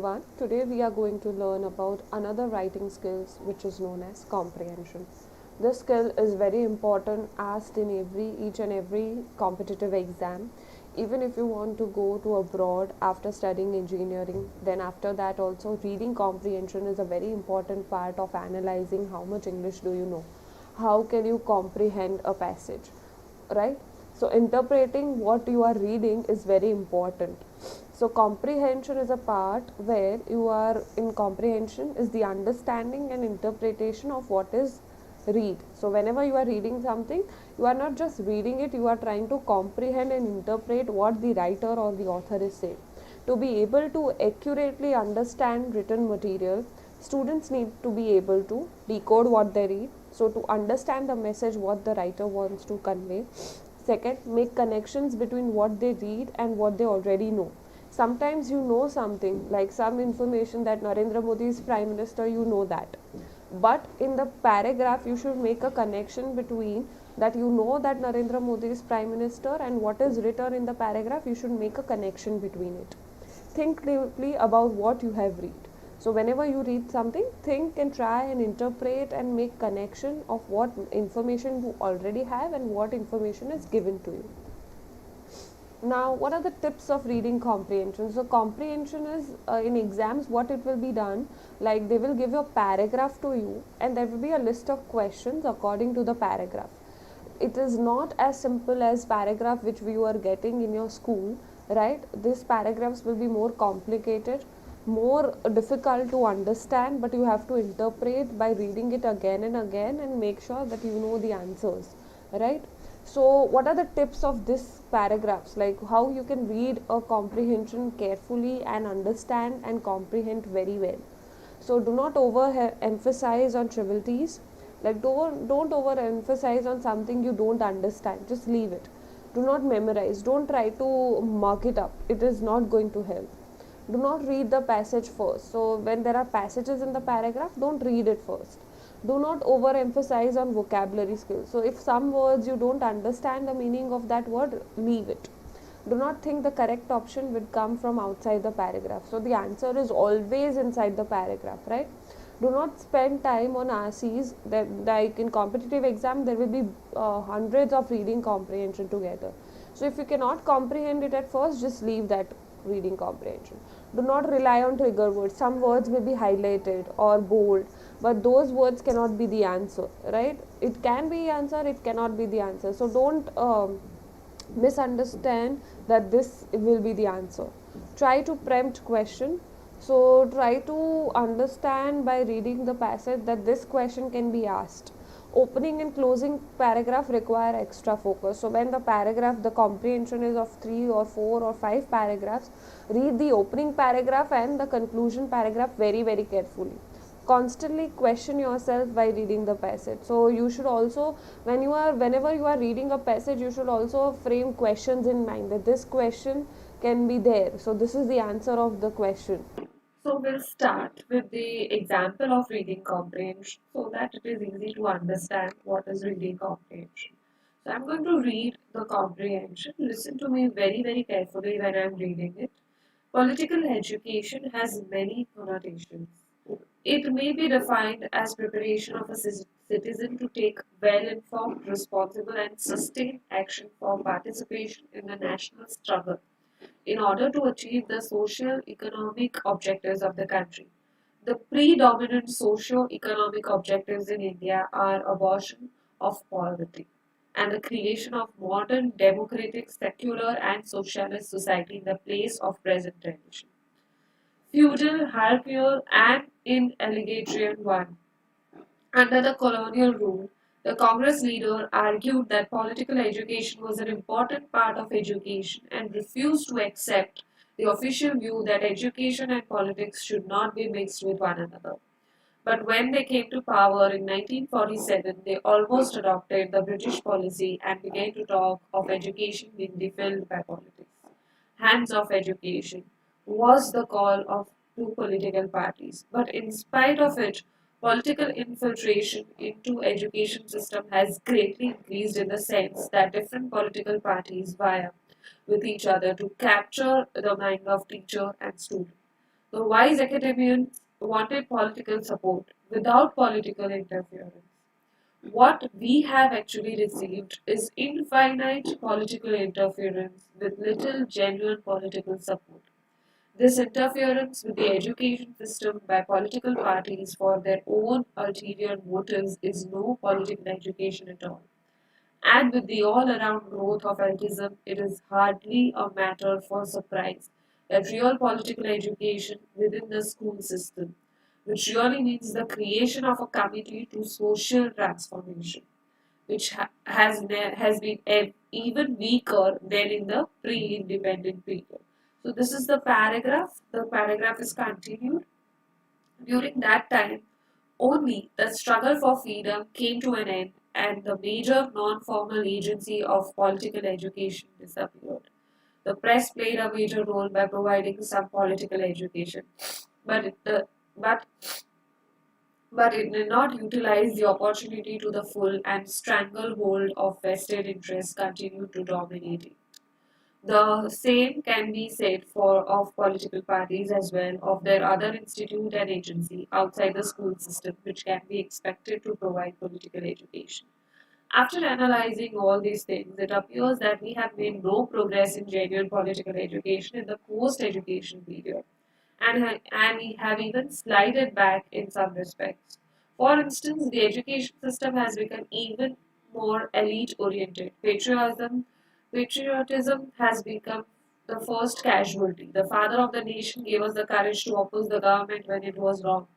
everyone. Today we are going to learn about another writing skills which is known as comprehension. This skill is very important asked in each and every competitive exam. Even if you want to go to abroad after studying engineering, then after that also reading comprehension is a very important part of analyzing how much English do you know. How can you comprehend a passage, right? So interpreting what you are reading is very important. So comprehension is a part where you are in comprehension is the understanding and interpretation of what is read. So whenever you are reading something, you are not just reading it, you are trying to comprehend and interpret what the writer or the author is saying. To be able to accurately understand written material, students need to be able to decode what they read. So to understand the message what the writer wants to convey. Second, make connections between what they read and what they already know. Sometimes you know something, like some information that Narendra Modi is Prime Minister, you know that. But in the paragraph, you should make a connection between that you know that Narendra Modi is Prime Minister and what is written in the paragraph, you should make a connection between it. Think deeply about what you have read. So whenever you read something, think and try and interpret and make connection of what information you already have and what information is given to you. Now, what are the tips of reading comprehension? So comprehension is in exams what it will be done, like they will give a paragraph to you and there will be a list of questions according to the paragraph. It is not as simple as paragraph which we were getting in your school, right? These paragraphs will be more complicated, more difficult to understand, but you have to interpret by reading it again and make sure that you know the answers, right? So what are the tips of this paragraphs, like how you can read a comprehension carefully and understand and comprehend very well. So do not over emphasize on trivialities, like don't over emphasize on something you don't understand, just leave it. Do not memorize, don't try to mark it up, it is not going to help. Do not read the passage first. So when there are passages in the paragraph, don't read it first. Do not overemphasize on vocabulary skills. So if some words you don't understand the meaning of that word, leave it. Do not think the correct option would come from outside the paragraph. So the answer is always inside the paragraph, right? Do not spend time on RCs. That, like in competitive exam, there will be hundreds of reading comprehension together. So if you cannot comprehend it at first, just leave that reading comprehension. Do not rely on trigger words. Some words may be highlighted or bold, but those words cannot be the answer, right? It can be answer, it cannot be the answer. So don't misunderstand that this will be the answer. Try to preempt question. So try to understand by reading the passage that this question can be asked. Opening and closing paragraph require extra focus. So when the paragraph, the comprehension is of 3 or 4 or 5 paragraphs, read the opening paragraph and the conclusion paragraph very carefully. Constantly question yourself by reading the passage. So you should also, whenever you are reading a passage, you should also frame questions in mind, that this question can be there, so this is the answer of the question. So we'll start with the example of reading comprehension so that it is easy to understand what is reading comprehension. So I'm going to read the comprehension. Listen to me very carefully when I'm reading it. Political education has many connotations. It may be defined as preparation of a citizen to take well-informed, responsible and sustained action for participation in the national struggle in order to achieve the social economic objectives of the country. The predominant socio-economic objectives in India are abortion of poverty and the creation of modern democratic, secular and socialist society in the place of present tradition. Feudal, hierarchical and inelegalitarian one. Under the colonial rule, the Congress leader argued that political education was an important part of education and refused to accept the official view that education and politics should not be mixed with one another. But when they came to power in 1947, they almost adopted the British policy and began to talk of education being defilled by politics. Hands-off education was the call of two political parties. But in spite of it, political infiltration into education system has greatly increased in the sense that different political parties vie with each other to capture the mind of teacher and student. The wise academians wanted political support without political interference. What we have actually received is infinite political interference with little genuine political support. This interference with the education system by political parties for their own ulterior motives is no political education at all. And with the all around growth of elitism, it is hardly a matter for surprise that real political education within the school system, which really means the creation of a committee to social transformation, which has been even weaker than in the pre-independent period. So this is the paragraph. The paragraph is continued. During that time, only the struggle for freedom came to an end and the major non-formal agency of political education disappeared. The press played a major role by providing some political education, but but it did not utilize the opportunity to the full and stranglehold of vested interests continued to dominate it. The same can be said for of political parties as well, of their other institute and agency outside the school system, which can be expected to provide political education. After analyzing all these things, it appears that we have made no progress in genuine political education in the post-education period, and we have even slided back in some respects. For instance, the education system has become even more elite-oriented. Patriotism has become the first casualty. The father of the nation gave us the courage to oppose the government when it was wrong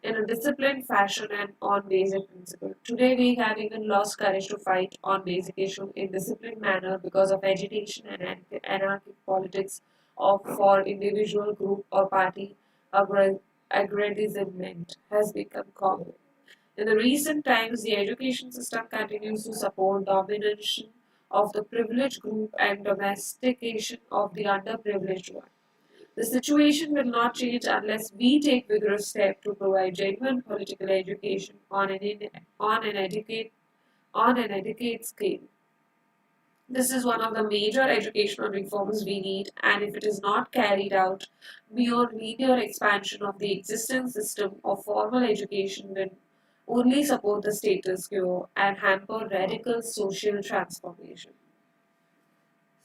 in a disciplined fashion and on basic principle. Today we have even lost courage to fight on basic issue in disciplined manner because of agitation and anarchic politics of for individual group or party aggrandizement has become common. In the recent times, the education system continues to support domination of the privileged group and domestication of the underprivileged one. The situation will not change unless we take vigorous steps to provide genuine political education on an educate on an educate scale. This is one of the major educational reforms we need, and if it is not carried out, mere linear expansion of the existing system of formal education will only support the status quo and hamper radical social transformation.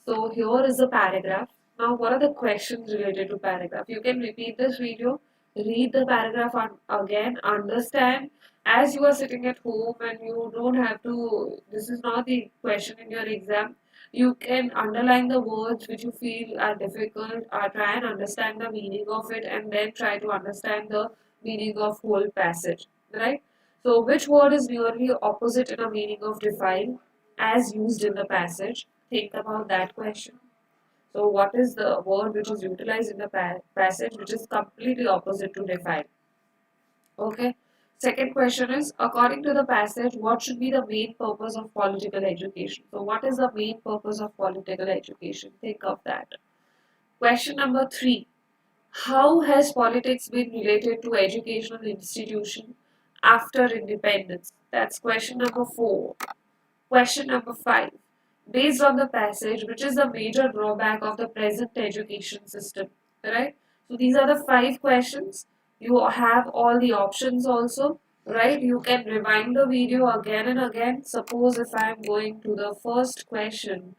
So here is the paragraph. Now, what are the questions related to paragraph? You can repeat this video, read the paragraph again, understand as you are sitting at home and you don't have to, this is not the question in your exam. You can underline the words which you feel are difficult, or try and understand the meaning of it, and then try to understand the meaning of whole passage, right? So, which word is nearly opposite in a meaning of define as used in the passage? Think about that question. So, what is the word which is utilized in the passage which is completely opposite to define? Okay. Second question is, according to the passage, what should be the main purpose of political education? So, what is the main purpose of political education? Think of that. Question number three. How has politics been related to educational institution after independence? That's question number four. Question number five. Based on the passage, which is the major drawback of the present education system? Right? So these are the five questions. You have all the options also. Right? You can rewind the video again and again. Suppose if I am going to the first question,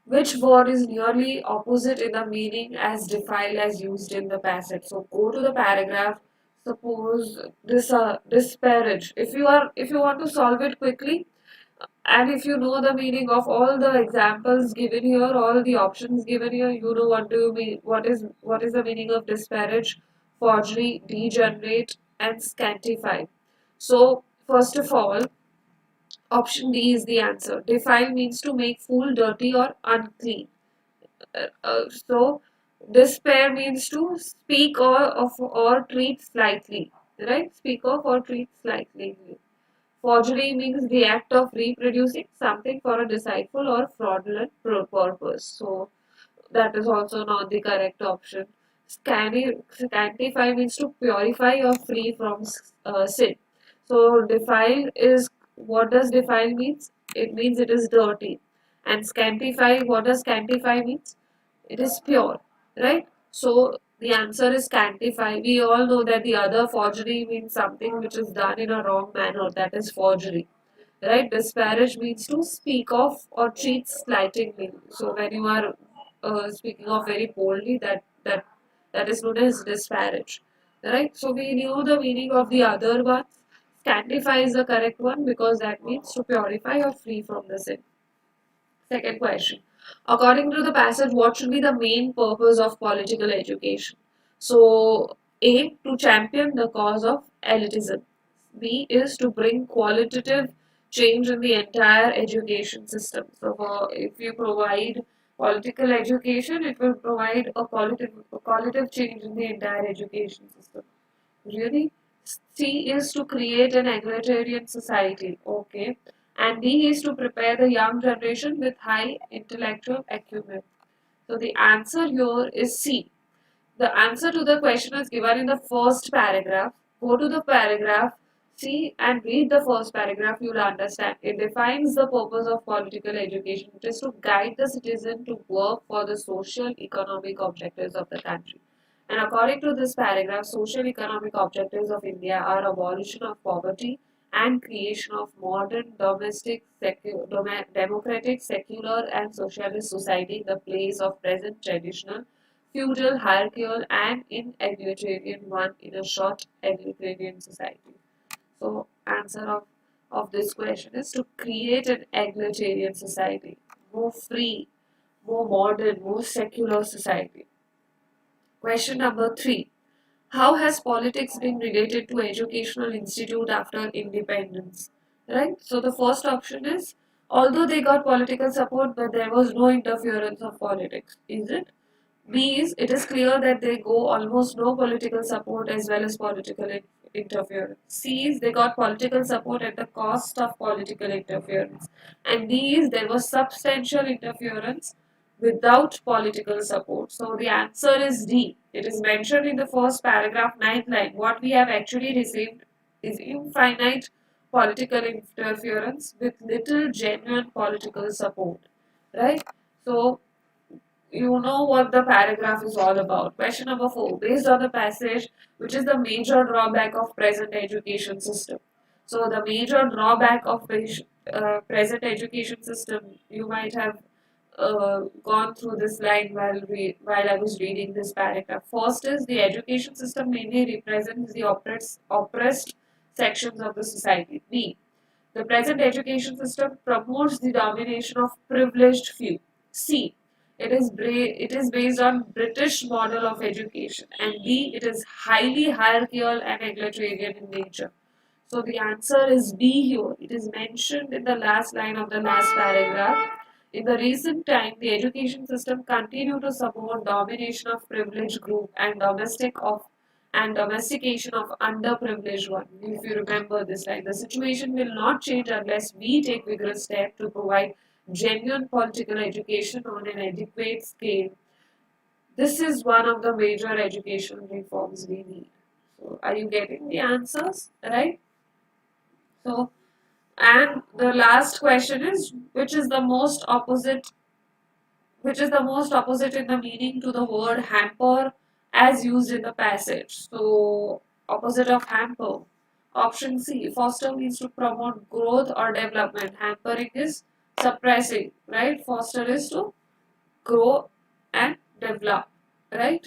which word is nearly opposite in the meaning as defiled as used in the passage? So go to the paragraph. Suppose disparage. If you want to solve it quickly, and if you know the meaning of all the examples given here, all the options given here, you know what do you mean, what is the meaning of disparage, forgery, degenerate, and scantify. So first of all, option D is the answer. Defile means to make full, dirty, or unclean. So despair means to speak or treat slightly, right? Speak of or treat slightly. Forgery means the act of reproducing something for a deceitful or fraudulent purpose. So that is also not the correct option. Sanctify means to purify or free from sin. So defile is, what does defile means? It means it is dirty. And scantify, what does scantify means? It is pure, right? So the answer is scantify. We all know that the other forgery means something which is done in a wrong manner, that is forgery, right? Disparage means to speak of or treat slightingly. So when you are speaking of very boldly, that is known as disparage, right? So we knew the meaning of the other one. Scantify is the correct one because that means to purify or free from the sin. Second question. According to the passage, what should be the main purpose of political education? So, A, to champion the cause of elitism. B is to bring qualitative change in the entire education system. So, if you provide political education, it will provide a qualitative change in the entire education system. Really? C is to create an egalitarian society. Okay. And D is to prepare the young generation with high intellectual acumen. So the answer here is C. The answer to the question is given in the first paragraph. Go to the paragraph, see and read the first paragraph, you will understand. It defines the purpose of political education. It is to guide the citizen to work for the social economic objectives of the country. And according to this paragraph, social economic objectives of India are abolition of poverty and creation of modern democratic, secular and socialist society in the place of present traditional feudal, hierarchical, and in egalitarian one in a short egalitarian society. So, answer of this question is to create an egalitarian society, more free, more modern, more secular society. Question number 3. How has politics been related to educational institute after independence? Right? So the first option is although they got political support, but there was no interference of politics. Is it? B is it is clear that they go almost no political support as well as political interference. C is they got political support at the cost of political interference. And D is there was substantial interference without political support. So the answer is D. It is mentioned in the first paragraph, ninth line. What we have actually received is infinite political interference with little genuine political support. Right? So you know what the paragraph is all about. Question number 4. Based on the passage, which is the major drawback of present education system? So the major drawback of present education system, you might have gone through this line while I was reading this paragraph. First is the education system mainly represents the oppressed sections of the society. B. The present education system promotes the domination of privileged few. C. It is based on British model of education. And D. It is highly hierarchical and egalitarian in nature. So the answer is B here. It is mentioned in the last line of the last paragraph. In the recent time, the education system continued to support domination of privileged group and domestication of underprivileged one. If you remember this line, the situation will not change unless we take vigorous steps to provide genuine political education on an adequate scale. This is one of the major educational reforms we need. So, are you getting the answers right? So, and the last question is which is the most opposite in the meaning to the word hamper as used in the passage. So, opposite of hamper. Option C, foster means to promote growth or development. Hampering is suppressing, right? Foster is to grow and develop, right?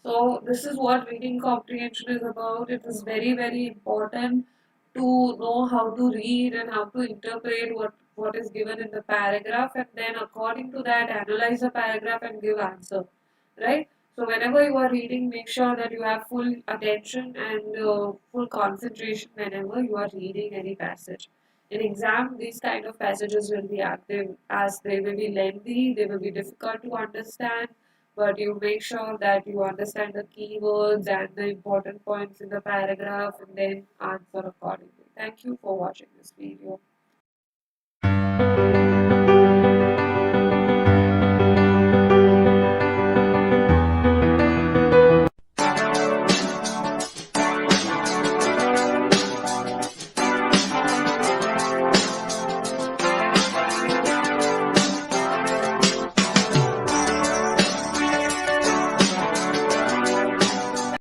So this is what reading comprehension is about. It is very, very important to know how to read and how to interpret what is given in the paragraph, and then according to that analyze the paragraph and give answer. Right? So whenever you are reading, make sure that you have full attention and full concentration whenever you are reading any passage. In exam, these kind of passages will be active as they will be lengthy, they will be difficult to understand, but you make sure that you understand the keywords and the important points in the paragraph and then answer accordingly. Thank you for watching this video.